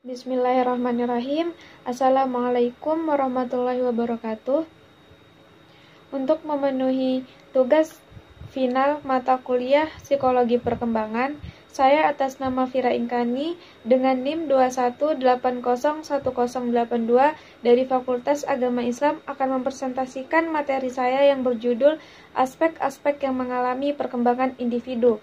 Bismillahirrahmanirrahim. Assalamualaikum warahmatullahi wabarakatuh. Untuk memenuhi tugas final mata kuliah Psikologi Perkembangan, saya atas nama Fira Ingkani dengan NIM 218011082 dari Fakultas Agama Islam akan mempresentasikan materi saya yang berjudul Aspek-aspek yang mengalami perkembangan individu.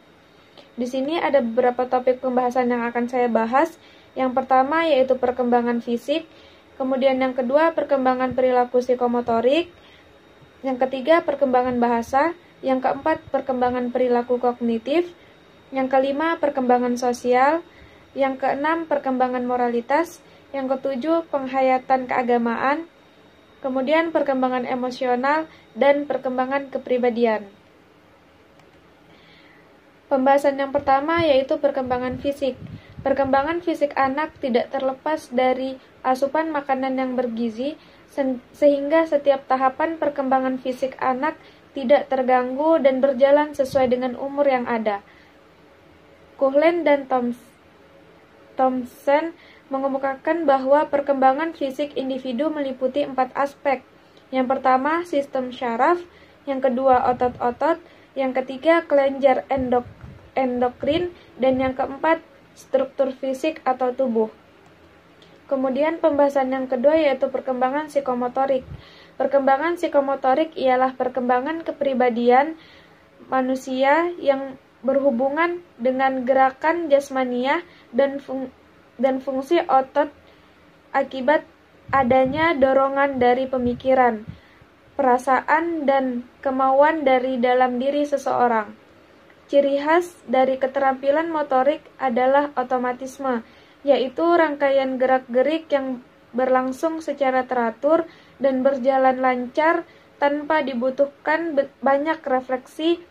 Di sini ada beberapa topik pembahasan yang akan saya bahas. Yang pertama yaitu perkembangan fisik, kemudian yang kedua perkembangan perilaku psikomotorik, yang ketiga perkembangan bahasa, yang keempat perkembangan perilaku kognitif, yang kelima perkembangan sosial, yang keenam perkembangan moralitas, yang ketujuh penghayatan keagamaan, kemudian perkembangan emosional, dan perkembangan kepribadian. Pembahasan yang pertama yaitu perkembangan fisik. Perkembangan fisik anak tidak terlepas dari asupan makanan yang bergizi, sehingga setiap tahapan perkembangan fisik anak tidak terganggu dan berjalan sesuai dengan umur yang ada. Kuhlen dan Thomson mengemukakan bahwa perkembangan fisik individu meliputi 4 aspek. Yang pertama, sistem syaraf, yang kedua, otot-otot, yang ketiga, kelenjar endokrin, dan yang keempat, struktur fisik atau tubuh. Kemudian pembahasan yang kedua yaitu perkembangan psikomotorik. Perkembangan psikomotorik ialah perkembangan kepribadian manusia yang berhubungan dengan gerakan jasmaniah dan fungsi otot akibat adanya dorongan dari pemikiran, perasaan, dan kemauan dari dalam diri seseorang. Ciri khas dari keterampilan motorik adalah otomatisme, yaitu rangkaian gerak-gerik yang berlangsung secara teratur dan berjalan lancar tanpa dibutuhkan banyak refleksi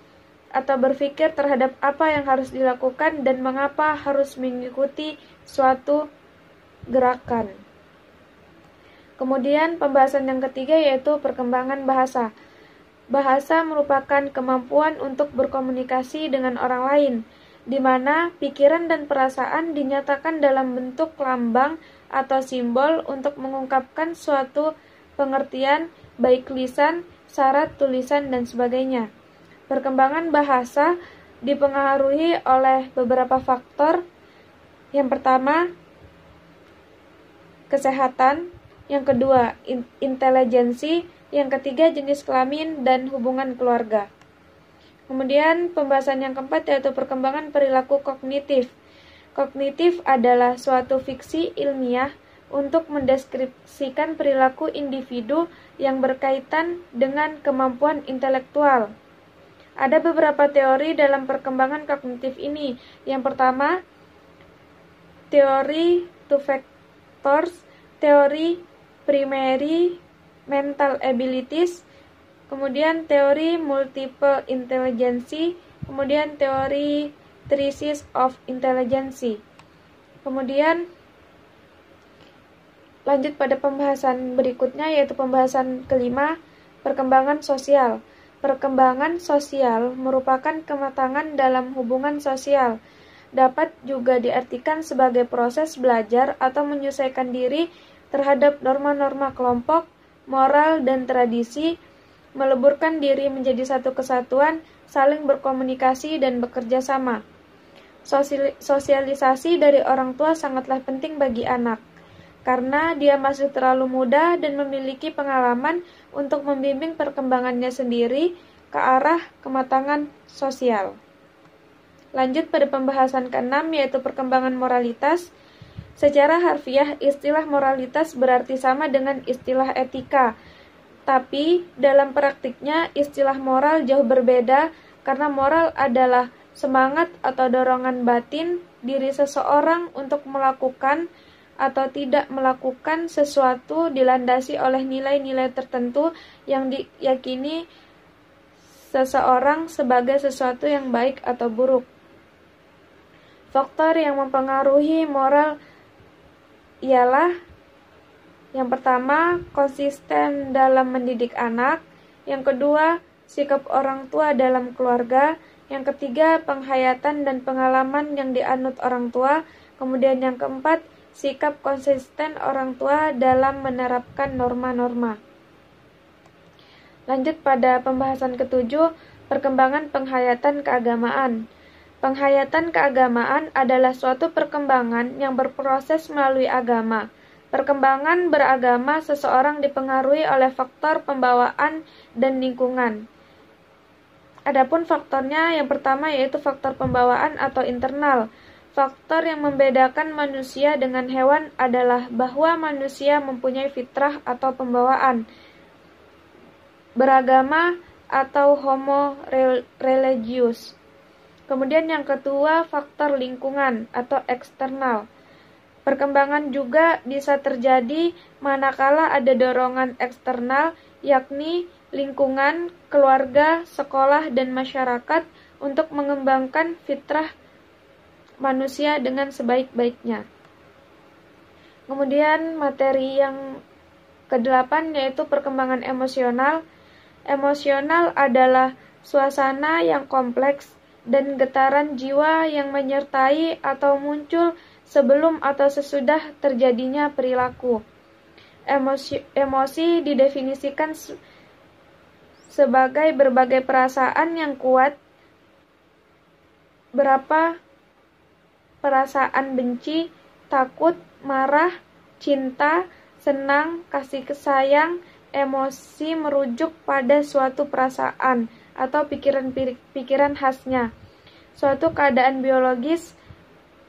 atau berpikir terhadap apa yang harus dilakukan dan mengapa harus mengikuti suatu gerakan. Kemudian pembahasan yang ketiga yaitu perkembangan bahasa. Bahasa merupakan kemampuan untuk berkomunikasi dengan orang lain, di mana pikiran dan perasaan dinyatakan dalam bentuk lambang atau simbol untuk mengungkapkan suatu pengertian, baik lisan, syarat, tulisan, dan sebagainya. Perkembangan bahasa dipengaruhi oleh beberapa faktor. Yang pertama, kesehatan, yang kedua, intelijensi, yang ketiga jenis kelamin dan hubungan keluarga. Kemudian pembahasan yang keempat yaitu perkembangan perilaku kognitif. Kognitif adalah suatu fiksi ilmiah untuk mendeskripsikan perilaku individu yang berkaitan dengan kemampuan intelektual. Ada beberapa teori dalam perkembangan kognitif ini. Yang pertama, teori two factors, teori primary mental abilities, kemudian teori multiple intelligence, kemudian teori thesis of intelligence. Kemudian lanjut pada pembahasan berikutnya yaitu pembahasan kelima, perkembangan sosial. Perkembangan sosial merupakan kematangan dalam hubungan sosial. Dapat juga diartikan sebagai proses belajar atau menyesuaikan diri terhadap norma-norma kelompok, moral, dan tradisi, meleburkan diri menjadi satu kesatuan, saling berkomunikasi, dan bekerja sama. Sosialisasi dari orang tua sangatlah penting bagi anak, karena dia masih terlalu muda dan memiliki pengalaman untuk membimbing perkembangannya sendiri ke arah kematangan sosial. Lanjut pada pembahasan keenam yaitu perkembangan moralitas. Secara harfiah, istilah moralitas berarti sama dengan istilah etika. Tapi, dalam praktiknya, istilah moral jauh berbeda karena moral adalah semangat atau dorongan batin diri seseorang untuk melakukan atau tidak melakukan sesuatu dilandasi oleh nilai-nilai tertentu yang diyakini seseorang sebagai sesuatu yang baik atau buruk. Faktor yang mempengaruhi moral ialah yang pertama, konsisten dalam mendidik anak, yang kedua, sikap orang tua dalam keluarga, yang ketiga, penghayatan dan pengalaman yang dianut orang tua, kemudian yang keempat, sikap konsisten orang tua dalam menerapkan norma-norma. Lanjut pada pembahasan ketujuh, perkembangan penghayatan keagamaan. Penghayatan keagamaan adalah suatu perkembangan yang berproses melalui agama. Perkembangan beragama seseorang dipengaruhi oleh faktor pembawaan dan lingkungan. Adapun faktornya yang pertama yaitu faktor pembawaan atau internal. Faktor yang membedakan manusia dengan hewan adalah bahwa manusia mempunyai fitrah atau pembawaan beragama atau homo religius. Kemudian yang kedua, faktor lingkungan atau eksternal. Perkembangan juga bisa terjadi manakala ada dorongan eksternal, yakni lingkungan, keluarga, sekolah, dan masyarakat untuk mengembangkan fitrah manusia dengan sebaik-baiknya. Kemudian materi yang ke-8 yaitu perkembangan emosional. Emosional adalah suasana yang kompleks dan getaran jiwa yang menyertai atau muncul sebelum atau sesudah terjadinya perilaku. Emosi didefinisikan sebagai berbagai perasaan yang kuat, berapa perasaan benci, takut, marah, cinta, senang, kasih sayang. Emosi merujuk pada suatu perasaan atau pikiran khasnya, suatu keadaan biologis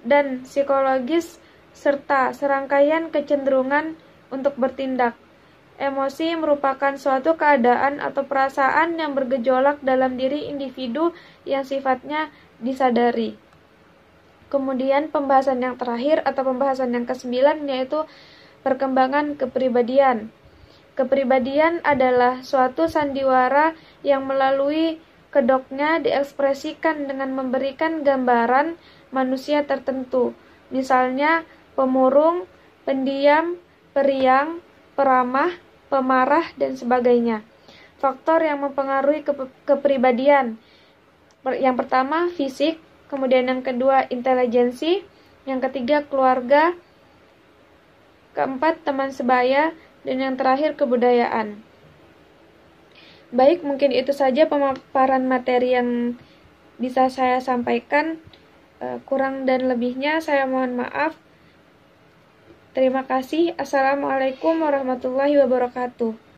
dan psikologis, serta serangkaian kecenderungan untuk bertindak. Emosi merupakan suatu keadaan atau perasaan yang bergejolak dalam diri individu yang sifatnya disadari. Kemudian pembahasan yang terakhir atau pembahasan yang ke-9 yaitu perkembangan kepribadian. Kepribadian adalah suatu sandiwara yang melalui kedoknya diekspresikan dengan memberikan gambaran manusia tertentu, misalnya pemurung, pendiam, periang, peramah, pemarah, dan sebagainya. Faktor yang mempengaruhi kepribadian. Yang pertama, fisik, kemudian yang kedua, intelijensi, yang ketiga, keluarga, keempat, teman sebaya, dan yang terakhir, kebudayaan. Baik, mungkin itu saja pemaparan materi yang bisa saya sampaikan. Kurang dan lebihnya saya mohon maaf. Terima kasih. Assalamualaikum warahmatullahi wabarakatuh.